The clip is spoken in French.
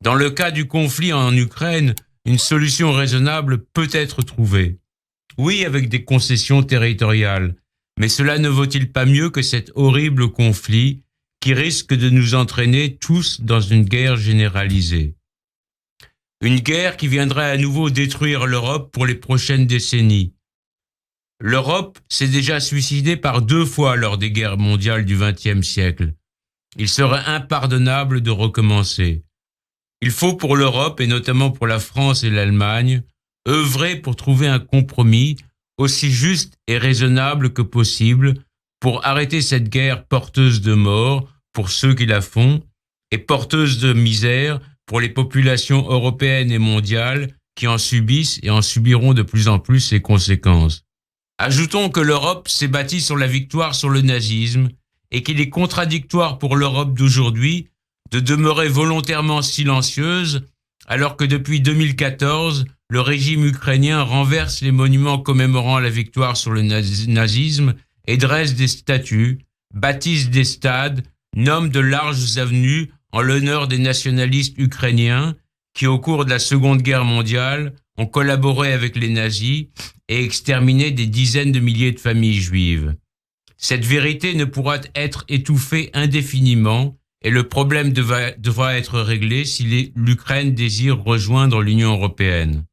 Dans le cas du conflit en Ukraine, une solution raisonnable peut être trouvée. Oui, avec des concessions territoriales, mais cela ne vaut-il pas mieux que cet horrible conflit qui risque de nous entraîner tous dans une guerre généralisée? Une guerre qui viendrait à nouveau détruire l'Europe pour les prochaines décennies. L'Europe s'est déjà suicidée par 2 fois lors des guerres mondiales du XXe siècle. Il serait impardonnable de recommencer. Il faut pour l'Europe, et notamment pour la France et l'Allemagne, œuvrer pour trouver un compromis aussi juste et raisonnable que possible pour arrêter cette guerre porteuse de mort pour ceux qui la font et porteuse de misère pour les populations européennes et mondiales qui en subissent et en subiront de plus en plus les conséquences. Ajoutons que l'Europe s'est bâtie sur la victoire sur le nazisme et qu'il est contradictoire pour l'Europe d'aujourd'hui de demeurer volontairement silencieuse alors que depuis 2014, le régime ukrainien renverse les monuments commémorant la victoire sur le nazisme et dresse des statues, baptise des stades, nomme de larges avenues en l'honneur des nationalistes ukrainiens qui, au cours de la Seconde Guerre mondiale, ont collaboré avec les nazis et exterminé des dizaines de milliers de familles juives. Cette vérité ne pourra être étouffée indéfiniment et le problème devra être réglé si l'Ukraine désire rejoindre l'Union européenne.